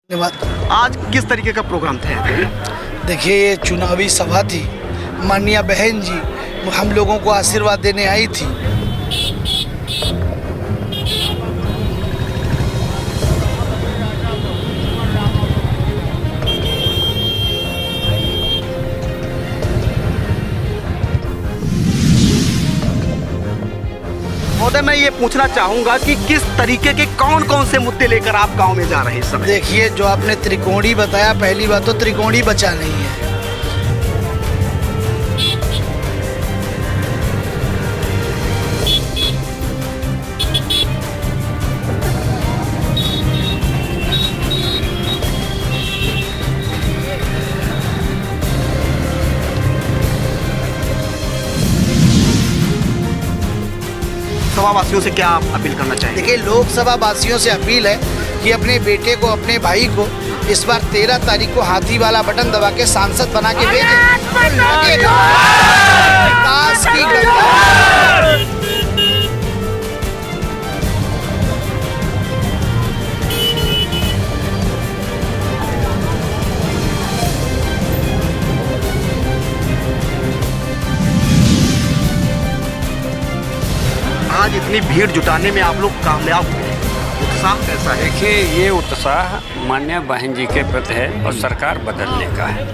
धन्यवाद। आज किस तरीके का प्रोग्राम था? देखिए, ये चुनावी सभा थी। माननीय बहन जी हम लोगों को आशीर्वाद देने आई थी। महोदय, मैं ये पूछना चाहूंगा कि किस तरीके के कौन कौन से मुद्दे लेकर आप गांव में जा रहे हैं इस समय? देखिए, जो आपने त्रिकोणी बताया, पहली बात तो त्रिकोणी बचा नहीं है। लोकसभा वासियों से क्या आप अपील करना चाहेंगे? देखिए, लोकसभा वासियों से अपील है कि अपने बेटे को, अपने भाई को इस बार 13 तारीख को हाथी वाला बटन दबा के सांसद बना के भेजें। विकास की गति। आज इतनी भीड़ जुटाने में आप लोग कामयाब हुए, उत्साह कैसा है? देखिए, ये उत्साह माननीय बहन जी के प्रति है और सरकार बदलने का है।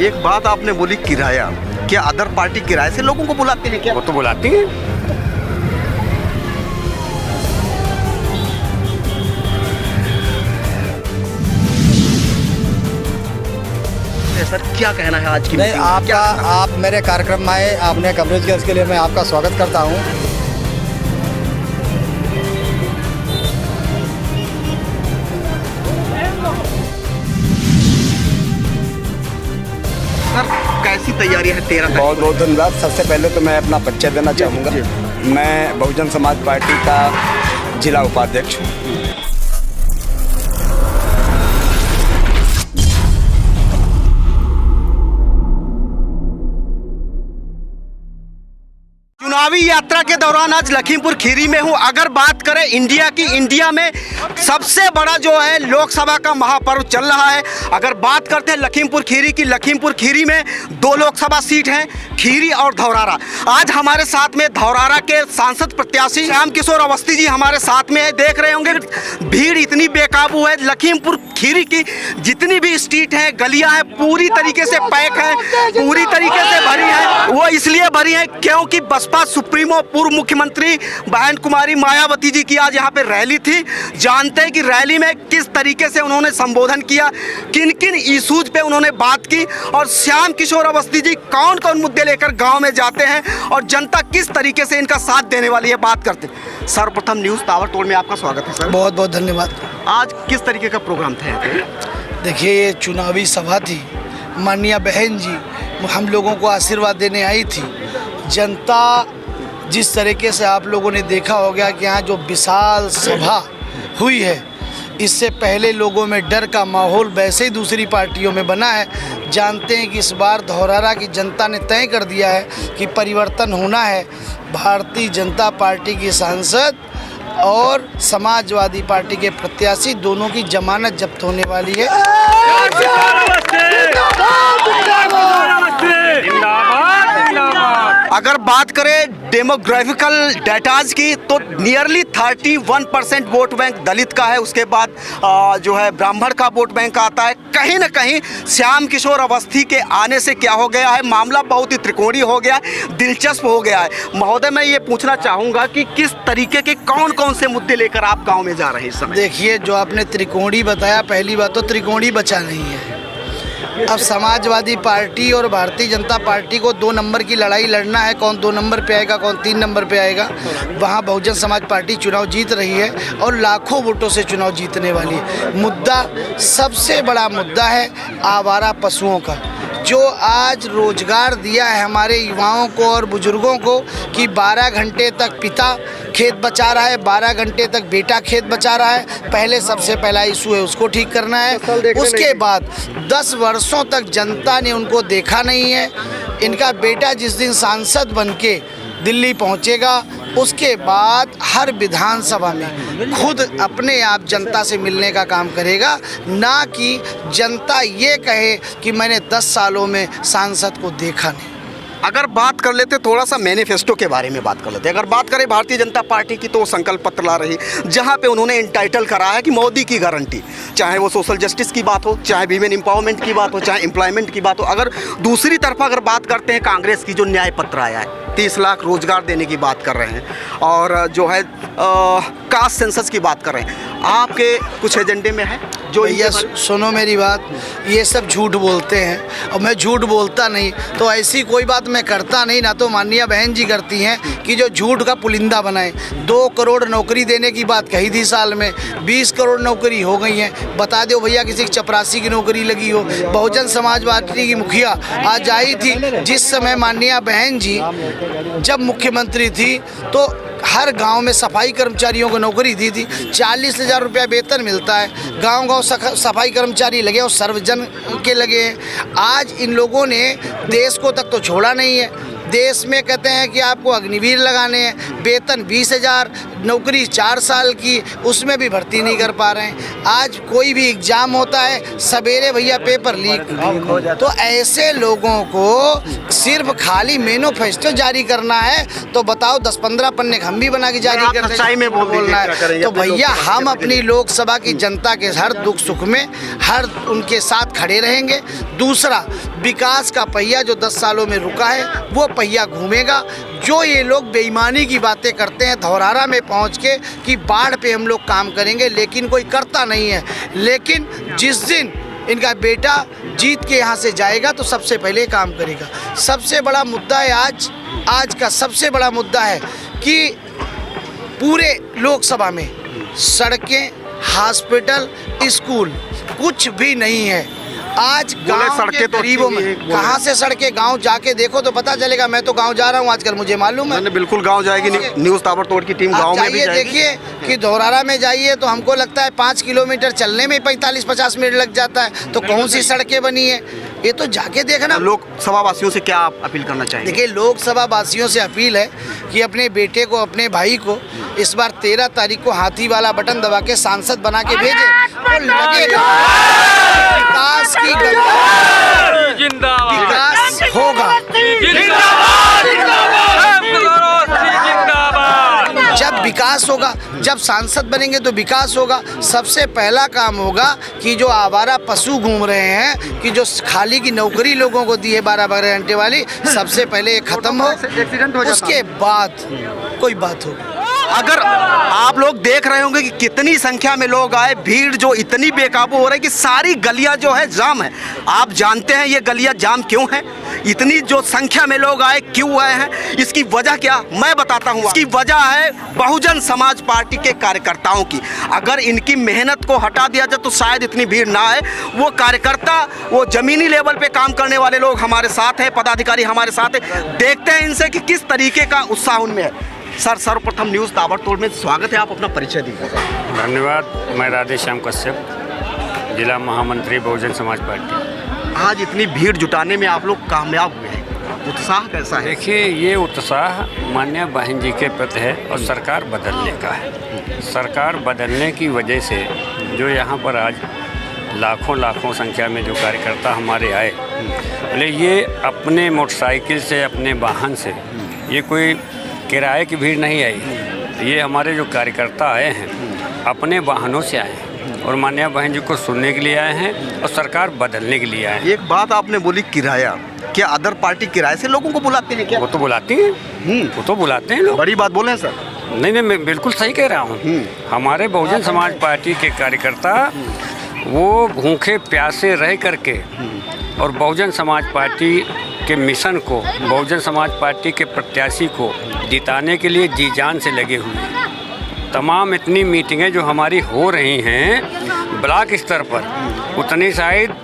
एक बात आपने बोली, किराया। क्या अदर पार्टी किराए से लोगों को बुलाते हैं क्या? वो तो बुलाती है। सर, क्या कहना है आज की नहीं, मीटिंग? आपका क्या आप मेरे कार्यक्रम में आए, आपने कवरेज किया, इसके लिए मैं आपका स्वागत करता हूं। सर, कैसी तैयारी है 13 तारीख? बहुत बहुत धन्यवाद। सबसे पहले तो मैं अपना परिचय देना चाहूँगा। मैं बहुजन समाज पार्टी का जिला उपाध्यक्ष हूँ। चुनावी यात्रा के दौरान आज लखीमपुर खीरी में हूं। अगर बात करें इंडिया की, इंडिया में सबसे बड़ा जो है लोकसभा का महापर्व चल रहा है। अगर बात करते हैं लखीमपुर खीरी की, लखीमपुर खीरी में 2 लोकसभा सीट हैं, खीरी और धौरारा। आज हमारे साथ में धौरारा के सांसद प्रत्याशी श्याम किशोर अवस्थी जी हमारे साथ में है। देख रहे होंगे भीड़ इतनी बेकाबू है। लखीमपुर खीरी की जितनी भी स्ट्रीट है, गलियां हैं, पूरी तरीके से पैक है, पूरी तरीके से भरी है। वो इसलिए भरी है क्योंकि बसपा सुप्रीमो पूर्व मुख्यमंत्री बहन कुमारी मायावती जी की आज यहाँ पे रैली थी। जानते हैं कि रैली में किस तरीके से उन्होंने संबोधन किया, किन किन इशूज पे उन्होंने बात की, और श्याम किशोर अवस्थी जी कौन कौन मुद्दे लेकर गांव में जाते हैं और जनता किस तरीके से इनका साथ देने वाली है, बात करते हैं। सर्वप्रथम न्यूज़ ताबड़तोड़ में आपका स्वागत है सर। बहुत बहुत धन्यवाद। आज किस तरीके का प्रोग्राम था? देखिए, ये चुनावी सभा थी। माननीय बहन जी हम लोगों को आशीर्वाद देने आई थी। जनता जिस तरीके से आप लोगों ने देखा होगा कि यहाँ जो विशाल सभा हुई है, इससे पहले लोगों में डर का माहौल वैसे ही दूसरी पार्टियों में बना है। जानते हैं कि इस बार धौरारा की जनता ने तय कर दिया है कि परिवर्तन होना है। भारतीय जनता पार्टी की सांसद और समाजवादी पार्टी के प्रत्याशी दोनों की जमानत जब्त होने वाली है। अगर बात करें डेमोग्राफिकल डाटाज की तो नियरली 31% वोट बैंक दलित का है। उसके बाद जो है ब्राह्मण का वोट बैंक आता है। कहीं ना कहीं श्याम किशोर अवस्थी के आने से क्या हो गया है, मामला बहुत ही त्रिकोणीय हो गया है, दिलचस्प हो गया है। महोदय, मैं ये पूछना चाहूँगा कि किस तरीके के कौन कौन से मुद्दे लेकर आप गाँव में जा रहे हैं इस समय? देखिए, जो आपने त्रिकोणी बताया, पहली बात तो त्रिकोणी बचा नहीं है। अब समाजवादी पार्टी और भारतीय जनता पार्टी को 2 नंबर की लड़ाई लड़ना है। कौन 2 नंबर पे आएगा, कौन 3 नंबर पे आएगा। वहाँ बहुजन समाज पार्टी चुनाव जीत रही है और लाखों वोटों से चुनाव जीतने वाली है। मुद्दा, सबसे बड़ा मुद्दा है आवारा पशुओं का। जो आज रोजगार दिया है हमारे युवाओं को और बुजुर्गों को कि 12 घंटे तक पिता खेत बचा रहा है, 12 घंटे तक बेटा खेत बचा रहा है। पहले सबसे पहला इशू है उसको ठीक करना है। उसके बाद 10 वर्षों तक जनता ने उनको देखा नहीं है। इनका बेटा जिस दिन सांसद बनके दिल्ली पहुंचेगा, उसके बाद हर विधानसभा में खुद अपने आप जनता से मिलने का काम करेगा, ना कि जनता ये कहे कि मैंने 10 सालों में सांसद को देखा नहीं। अगर बात कर लेते थोड़ा सा मैनिफेस्टो के बारे में बात कर लेते, अगर बात करें भारतीय जनता पार्टी की तो वो संकल्प पत्र ला रही, जहां पे उन्होंने इंटाइटल करा है कि मोदी की गारंटी, चाहे वो सोशल जस्टिस की बात हो, चाहे वीमेन एम्पावरमेंट की बात हो, चाहे एम्प्लॉयमेंट की बात हो। अगर दूसरी तरफ अगर बात करते हैं कांग्रेस की, जो न्याय पत्र आया है 30 लाख रोजगार देने की बात कर रहे हैं, और जो है कास्ट सेंसस की बात कर रहे हैं, आपके कुछ एजेंडे में है जो भैया सुनो मेरी बात, ये सब झूठ बोलते हैं और मैं झूठ बोलता नहीं, तो ऐसी कोई बात मैं करता नहीं, ना तो माननीय बहन जी करती हैं कि जो झूठ का पुलिंदा बनाए। 2 करोड़ नौकरी देने की बात कही थी साल में, 20 करोड़ नौकरी हो गई हैं। बता दो भैया किसी की चपरासी की नौकरी लगी हो। बहुजन समाज पार्टी की मुखिया आज आई थी, जिस समय माननीय बहन जी जब मुख्यमंत्री थी तो हर गांव में सफाई कर्मचारियों को नौकरी दी थी। 40,000 रुपया वेतन मिलता है, गांव-गांव सफाई कर्मचारी लगे और सर्वजन के लगे हैं। आज इन लोगों ने देश को तक तो छोड़ा नहीं है। देश में कहते हैं कि आपको अग्निवीर लगाने हैं, वेतन 20,000, नौकरी 4 साल की, उसमें भी भर्ती नहीं कर पा रहे हैं। आज कोई भी एग्ज़ाम होता है, सवेरे भैया पेपर लीक। तो ऐसे लोगों को सिर्फ खाली मैनिफेस्टो जारी करना है तो बताओ 10-15 पन्ने हम भी बना के जारी करते बोलना है। तो भैया हम अपनी लोकसभा की जनता के हर दुख सुख में हर उनके साथ खड़े रहेंगे। दूसरा, विकास का पहिया जो 10 सालों में रुका है वो पहिया घूमेगा। जो ये लोग बेईमानी की बातें करते हैं धौरारा में पहुंच के कि बाढ़ पे हम लोग काम करेंगे, लेकिन कोई करता नहीं है। लेकिन जिस दिन इनका बेटा जीत के यहाँ से जाएगा तो सबसे पहले काम करेगा। सबसे बड़ा मुद्दा है आज का सबसे बड़ा मुद्दा है कि पूरे लोकसभा में सड़कें, हॉस्पिटल, स्कूल कुछ भी नहीं है। आज गांव के गरीबों में कहाँ से सड़कें, गांव जाके देखो तो पता चलेगा। मैं तो गांव जा रहा हूँ आजकल, मुझे मालूम है। बिल्कुल गांव जाएगी, न्यूज़ ताबड़तोड़ की टीम गांव में भी जाएगी। देखिए कि धौरारा में जाइए तो हमको लगता है 5 किलोमीटर चलने में 45-50 मिनट लग जाता है। तो कौन सी सड़कें बनी है ये तो जाके देखना। लोकसभा वासियों से क्या आप अपील करना चाहेंगे? देखिए, लोकसभा वासियों से अपील है कि अपने बेटे को, अपने भाई को इस बार 13 तारीख को हाथी वाला बटन दबा के सांसद बना के भेजे तो लगेगा विकास की विकास होगा। जब विकास होगा, जब सांसद बनेंगे तो विकास होगा। सबसे पहला काम होगा कि जो आवारा पशु घूम रहे हैं, कि जो खाली की नौकरी लोगों को दी है 12-12 घंटे वाली, सबसे पहले ये खत्म हो, उसके बाद कोई बात हो। अगर आप लोग देख रहे होंगे कि कितनी संख्या में लोग आए, भीड़ जो इतनी बेकाबू हो रही है कि सारी गलियां जो है जाम है। आप जानते हैं ये गलियां जाम क्यों हैं? इतनी जो संख्या में लोग आए क्यों आए हैं, इसकी वजह क्या मैं बताता हूँ। इसकी वजह है बहुजन समाज पार्टी के कार्यकर्ताओं की। अगर इनकी मेहनत को हटा दिया जाए तो शायद इतनी भीड़ ना आए। वो कार्यकर्ता, वो जमीनी लेवल पे काम करने वाले लोग हमारे साथ हैं, पदाधिकारी हमारे साथ हैं। देखते हैं इनसे कि किस तरीके का उत्साह उनमें है। सर, सर्वप्रथम न्यूज़ ताबड़तोड़ में स्वागत है, आप अपना परिचय दीजिए। धन्यवाद। मैं राधेश्याम कश्यप, जिला महामंत्री बहुजन समाज पार्टी। आज इतनी भीड़ जुटाने में आप लोग कामयाब हुए हैं, उत्साह कैसा है? देखिए, ये उत्साह माननीय बहन जी के प्रति है और सरकार बदलने का है। सरकार बदलने की वजह से जो यहाँ पर आज लाखों संख्या में जो कार्यकर्ता हमारे आए, बोले ये अपने मोटरसाइकिल से, अपने वाहन से, ये कोई किराए की भीड़ नहीं आई। ये हमारे जो कार्यकर्ता आए हैं अपने वाहनों से आए हैं और माननीय बहन जी को सुनने के लिए आए हैं और सरकार बदलने के लिए आए हैं। एक बात आपने बोली किराया, क्या अदर पार्टी किराए से लोगों को बुलाते हैं क्या? वो तो बुलाती हैं, वो तो बुलाते हैं लोग। बड़ी बात बोले सर। नहीं, मैं बिल्कुल सही कह रहा हूँ। हमारे बहुजन समाज पार्टी के कार्यकर्ता वो भूखे प्यासे रह करके और बहुजन समाज पार्टी के मिशन को, बहुजन समाज पार्टी के प्रत्याशी को जिताने के लिए जी जान से लगे हुए हैं। तमाम इतनी मीटिंगें जो हमारी हो रही हैं ब्लॉक स्तर पर, उतनी शायद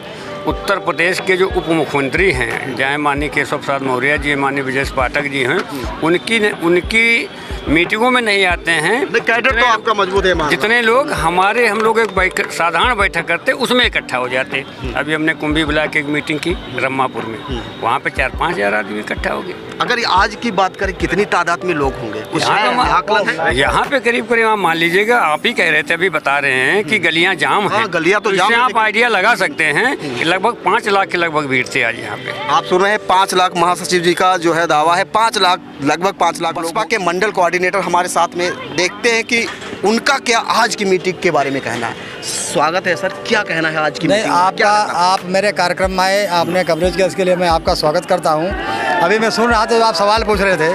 उत्तर प्रदेश के जो उप मुख्यमंत्री हैं, चाहे माननीय केशव प्रसाद मौर्य जी, माननीय ब्रजेश पाठक जी हैं, उनकी मीटिंगों में नहीं आते हैं। कैडर तो आपका मजबूत है वहाँ। जितने लोग हम लोग एक साधारण बैठक करते उसमें इकट्ठा हो जाते। अभी हमने कुंभी बुला के एक मीटिंग की रम्मापुर में, वहाँ पे 4-5 हज़ार आदमी इकट्ठा हो गए। अगर आज की बात करें कितनी तादाद में लोग होंगे कुछ यहाँ पे करीब आप मान लीजिएगा, आप ही कह रहे थे, अभी बता रहे हैं कि गलियाँ जाम हैं। गलियाँ तो जाम, आप आइडिया लगा सकते हैं कि लगभग 5 लाख के लगभग भीड़ थी आज यहाँ पे। आप सुन रहे हैं 5 लाख महासचिव जी का जो है दावा है, 5 लाख, लगभग 5 लाख। बसपा के मंडल कोऑर्डिनेटर हमारे साथ में, देखते हैं कि उनका क्या आज की मीटिंग के बारे में कहना है। स्वागत है सर, क्या कहना है आज की मीटिंग? आप मेरे कार्यक्रम में आए, आपने कवरेज किया, इसके लिए मैं आपका स्वागत करता हूं। अभी मैं सुन रहा था, आप सवाल पूछ रहे थे,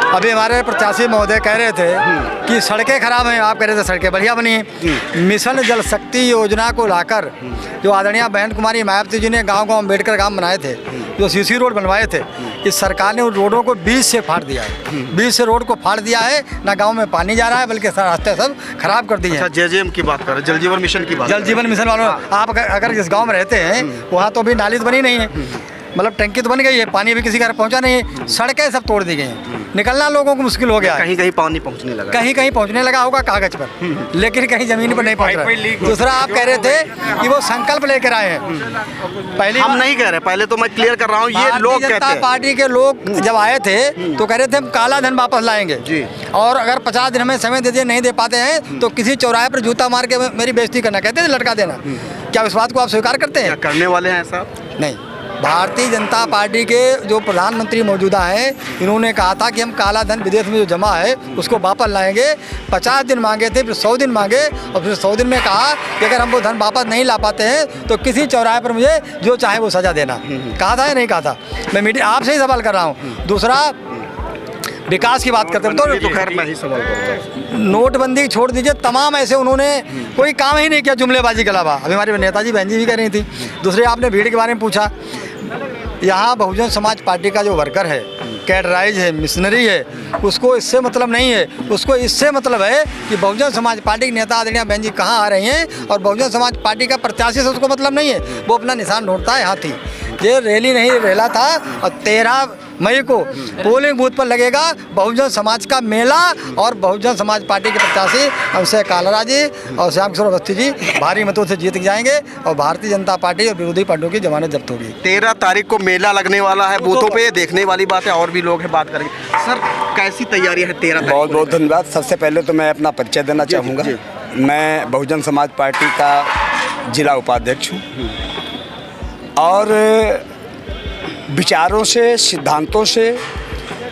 अभी हमारे प्रत्याशी महोदय कह रहे थे कि सड़कें खराब हैं, आप कह रहे थे सड़कें बढ़िया बनी हैं। मिशन जल शक्ति योजना को लाकर जो आदरणीय बहन कुमारी मायावती जी ने गांव-गांव अम्बेडकर गांव बनाए थे, जो सीसी रोड बनवाए थे, इस सरकार ने उन रोडों को बीच से फाड़ दिया है। बीच से रोड को फाड़ दिया है, ना गांव में पानी जा रहा है, बल्कि रास्ते सब खराब कर दिए हैं। JJM की बात कर रहे, जल जीवन मिशन की बात, जल जीवन मिशन वालों, आप अगर जिस गाँव में रहते हैं वहाँ तो अभी नाली तो बनी नहीं है, मतलब टंकी तो बन गई है, पानी भी किसी घर पहुंचा नहीं है, सड़कें सब तोड़ दी गई हैं, निकलना लोगों को मुश्किल हो गया। कहीं कहीं पानी पहुंचने लगा, कहीं कहीं पहुंचने लगा होगा कागज पर, लेकिन कहीं जमीन पर नहीं पहुंच रहा। दूसरा, आप कह रहे थे कि वो संकल्प लेकर आए हैं। पहले हम नहीं कह रहे, पहले तो मैं क्लियर कर रहा हूँ, ये लोग कहते हैं। जनता पार्टी के लोग जब आए थे तो कह रहे थे हम काला धन वापस लाएंगे जी, और अगर 50 दिन में समय दे दिए, नहीं दे पाते हैं तो किसी चौराहे पर जूता मार के मेरी बेइज्जती करना, कहते थे लटका देना। क्या इस बात को आप स्वीकार करते हैं? करने वाले हैं साहब? नहीं। भारतीय जनता पार्टी के जो प्रधानमंत्री मौजूदा हैं, इन्होंने कहा था कि हम काला धन विदेश में जो जमा है उसको वापस लाएंगे। 50 दिन मांगे थे, फिर 100 दिन मांगे, और फिर 100 दिन में कहा कि अगर हम वो धन वापस नहीं ला पाते हैं तो किसी चौराहे पर मुझे जो चाहे वो सज़ा देना। कहा था या नहीं कहा था? मैं मीडिया आपसे ही सवाल कर रहा हूँ। दूसरा, विकास की बात करते हैं तो खैर मैं ही सवाल करूँगा। नोटबंदी छोड़ दीजिए, तमाम ऐसे उन्होंने कोई काम ही नहीं किया जुमलेबाजी के अलावा। अभी हमारे नेताजी बहन जी भी कह रही थी। दूसरे, आपने भीड़ के बारे में पूछा, यहाँ बहुजन समाज पार्टी का जो वर्कर है, कैडराइज है, मिशनरी है, उसको इससे मतलब नहीं है। उसको इससे मतलब है कि बहुजन समाज पार्टी के नेता आदरणीय बहन जी कहाँ आ रही हैं, और बहुजन समाज पार्टी का प्रत्याशी से उसको मतलब नहीं है। वो अपना निशान ढूंढता है हाथी। ये रैली नहीं रेला था, और 13 मई को पोलिंग बूथ पर लगेगा बहुजन समाज का मेला, और बहुजन समाज पार्टी के प्रत्याशी हमसे कालरा जी और श्याम किशोर अवस्थी जी भारी मतों से जीत जाएंगे, और भारतीय जनता पार्टी और विरोधी पार्टियों की जमानत जब्त होगी। 13 तारीख को मेला लगने वाला है बूथों पे, देखने वाली बात है। और भी लोग हैं, बात करेंगे। सर, कैसी तैयारी है 13 तारीख? बहुत बहुत धन्यवाद। सबसे पहले तो मैं अपना परिचय देना चाहूँगा। मैं बहुजन समाज पार्टी का जिला उपाध्यक्ष हूँ, और विचारों से, सिद्धांतों से,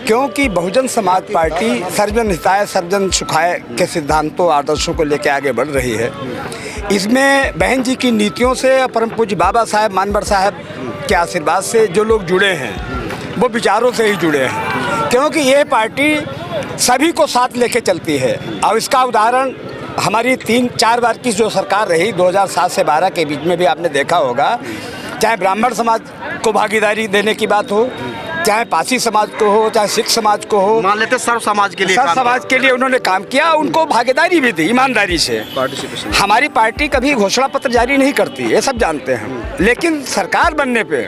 क्योंकि बहुजन समाज पार्टी सर्वजन हिताय सर्वजन सुखाय के सिद्धांतों, आदर्शों को लेकर आगे बढ़ रही है। इसमें बहन जी की नीतियों से, परम पूज्य बाबा साहेब मानवर साहब के आशीर्वाद से जो लोग जुड़े हैं, वो विचारों से ही जुड़े हैं, क्योंकि ये पार्टी सभी को साथ लेके चलती है। और इसका उदाहरण हमारी 3-4 बार की जो सरकार रही, 2007 से 12 के बीच में भी आपने देखा होगा, चाहे ब्राह्मण समाज को भागीदारी देने की बात हो, चाहे पासी समाज को हो, चाहे सिख समाज को हो, मान लेते सर्व समाज के लिए, सर्व समाज के लिए उन्होंने काम किया, उनको भागीदारी भी दी ईमानदारी से। हमारी पार्टी कभी घोषणा पत्र जारी नहीं करती, ये सब जानते हैं, लेकिन सरकार बनने पे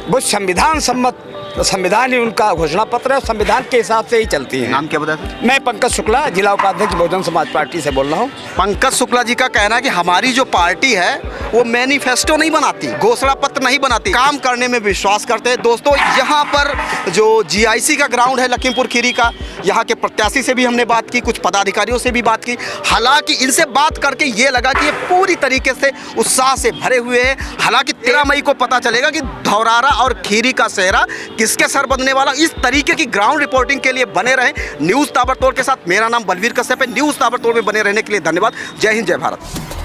वो संविधान सम्मत, संविधान ही उनका घोषणा पत्र है, संविधान के हिसाब से ही चलती है। नाम क्या बताया? मैं पंकज शुक्ला, जिला उपाध्यक्ष बहुजन समाज पार्टी से बोल रहा हूँ। पंकज शुक्ला जी का कहना है कि हमारी जो पार्टी है वो मैनिफेस्टो नहीं बनाती, घोषणा पत्र नहीं बनाती, काम करने में विश्वास करते हैं। दोस्तों, यहाँ पर जो GIC का ग्राउंड है लखीमपुर खीरी का, यहाँ के प्रत्याशी से भी हमने बात की, कुछ पदाधिकारियों से भी बात की। हालांकि इनसे बात करके ये लगा कि ये पूरी तरीके से उत्साह से भरे हुए हैं। हालांकि 13 मई को पता चलेगा कि धौरारा और खीरी का सेहरा किसके सर बनने वाला। इस तरीके की ग्राउंड रिपोर्टिंग के लिए बने रहें न्यूज़ ताबड़तोड़ के साथ। मेरा नाम बलवीर कश्यप है। न्यूज़ ताबड़तोड़ में बने रहने के लिए धन्यवाद। जय हिंद, जय भारत।